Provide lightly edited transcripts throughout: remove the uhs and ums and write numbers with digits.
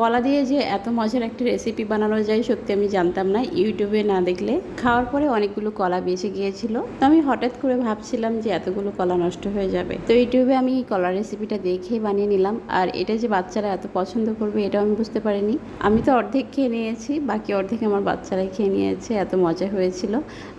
কলা দিয়ে যে এত মজার একটা রেসিপি বানানো যায় সত্যি আমি জানতাম না, ইউটিউবে না দেখলে। খাওয়ার পরে অনেকগুলো কলা বেঁচে গিয়েছিল, তো আমি হঠাৎ করে ভাবছিলাম যে এতগুলো কলা নষ্ট হয়ে যাবে, তো ইউটিউবে আমি কলার রেসিপিটা দেখে বানিয়ে নিলাম। আর এটা যে বাচ্চারা এত পছন্দ করবে এটাও আমি বুঝতে পারিনি। আমি তো অর্ধেক খেয়ে নিয়েছি, বাকি অর্ধেক আমার বাচ্চারাই খেয়ে নিয়েছে, এত মজা হয়েছিল।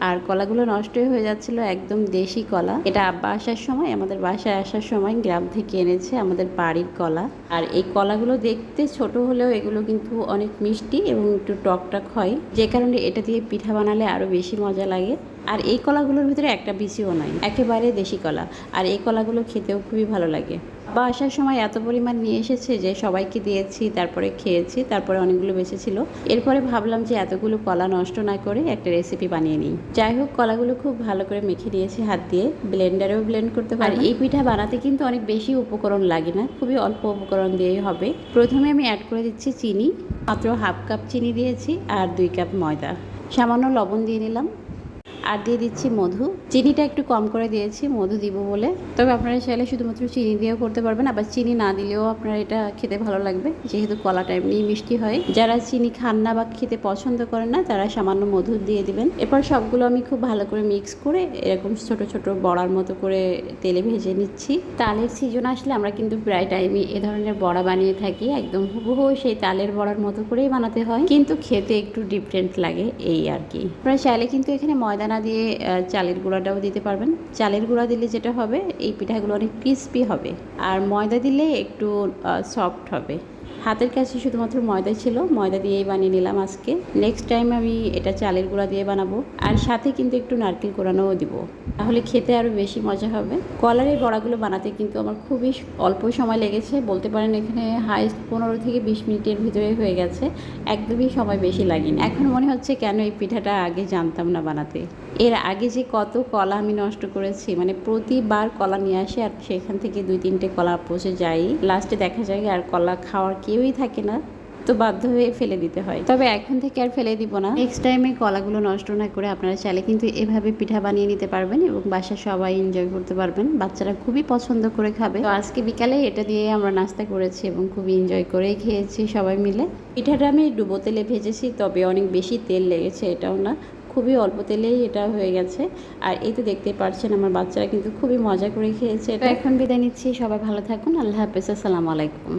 আর কলাগুলো নষ্টই হয়ে যাচ্ছিল, একদম দেশি কলা। এটা আব্বা আসার সময়, আমাদের বাসায় আসার সময় গ্রাম থেকে এনেছে, আমাদের বাড়ির কলা। আর এই কলাগুলো দেখতে ছোট হলেও এগুলো কিন্তু অনেক মিষ্টি এবং একটু টকটক হয়, যে কারণে এটা দিয়ে পিঠা বানালে আরও বেশি মজা লাগে। আর এই কলাগুলোর ভিতরে একটা বিচিও নাই, একেবারে দেশি কলা। আর এই কলাগুলো খেতেও খুবই ভালো লাগে। বা আসার সময় এত পরিমাণ নিয়ে এসেছে যে সবাইকে দিয়েছি, তারপরে খেয়েছি, তারপরে অনেকগুলো বেঁচেছিল। এরপরে ভাবলাম যে এতগুলো কলা নষ্ট না করে একটা রেসিপি বানিয়ে নিই। যাই হোক, কলাগুলো খুব ভালো করে মেখে নিয়েছি হাত দিয়ে, ব্লেন্ডারেও ব্লেন্ড করতে পারি। আর এই পিঠা বানাতে কিন্তু অনেক বেশি উপকরণ লাগে না, খুবই অল্প উপকরণ দিয়েই হবে। প্রথমে আমি অ্যাড করে দিচ্ছি চিনি, মাত্র হাফ কাপ চিনি দিয়েছি, আর 2 কাপ ময়দা, সামান্য লবণ দিয়ে নিলাম, আর দিয়ে দিচ্ছি মধু। চিনিটা একটু কম করে দিয়েছি মধু দিব বলে, তবে আপনারা চাইলে শুধুমাত্র চিনি দিয়েও করতে পারবেন, আবার চিনি না দিলেও আপনার এটা খেতে ভালো লাগবে, যেহেতু কলাটা এমনি মিষ্টি হয়। যারা চিনি খান না বা খেতে পছন্দ করেন না তারা সামান্য মধু দিয়ে দিবেন। এরপর সবগুলো আমি খুব ভালো করে মিক্স করে এরকম ছোট ছোট বড়ার মতো করে তেলে ভেজে নিচ্ছি। তালের সিজন আসলে আমরা কিন্তু প্রায় টাইমই এ ধরনের বড়া বানিয়ে থাকি, একদম হুবহু সেই তালের বড়ার মতো করেই বানাতে হয়, কিন্তু খেতে একটু ডিফারেন্ট লাগে এই আর কি। আপনারা চাইলে কিন্তু এখানে ময়দা না দিয়ে চালের গুঁড়াটাও দিতে পারবেন। চালের গুঁড়া দিলে যেটা হবে, এই পিঠাগুলো অনেক ক্রিস্পি হবে, আর ময়দা দিলে একটু সফট হবে। হাতের কাছে শুধুমাত্র ময়দা ছিল, ময়দা দিয়েই বানিয়ে নিলাম আজকে। নেক্সট টাইম আমি এটা চালের গুঁড়া দিয়ে বানাবো, আর সাথে কিন্তু একটু নারকেল কোরানোও দিব, তাহলে খেতে আরও বেশি মজা হবে। কলার এই বড়াগুলো বানাতে কিন্তু আমার খুবই অল্প সময় লেগেছে, বলতে পারেন এখানে হাইস্ট 15 থেকে 20 মিনিটের ভিতরে হয়ে গেছে, একদমই সময় বেশি লাগেনি। এখন মনে হচ্ছে কেন এই পিঠাটা আগে জানতাম না বানাতে। এর আগে যে কত কলা আমি নষ্ট করেছি, মানে প্রতিবার কলা নিয়ে আসে আর সেখান থেকে 2-3টে কলা পচে যাই, লাস্টে দেখা যায় আর কলা খাওয়ার কেউই থাকে না, তো বাধ্য হয়ে ফেলে দিতে হয়। তবে এখন থেকে আর ফেলে দিব না। নেক্সট টাইমে কলাগুলো নষ্ট না করে আপনারা চাইলে কিন্তু এভাবে পিঠা বানিয়ে নিতে পারবেন এবং বাসায় সবাই এনজয় করতে পারবেন, বাচ্চারা খুবই পছন্দ করে খাবে। তো আজকে বিকালে এটা দিয়ে আমরা নাস্তা করেছি এবং খুবই এনজয় করেই খেয়েছি সবাই মিলে। পিঠাটা আমি ডুবো তেলে ভেজেছি, তবে অনেক বেশি তেল লেগেছে এটাও না, খুবই অল্প তেলেই এটা হয়ে গেছে। আর এই তো দেখতেই পারছেন আমার বাচ্চারা কিন্তু খুবই মজা করে খেয়েছে। তো এখন বিদায় নিচ্ছি, সবাই ভালো থাকুন, আল্লাহ হাফেজ, আসসালামু আলাইকুম।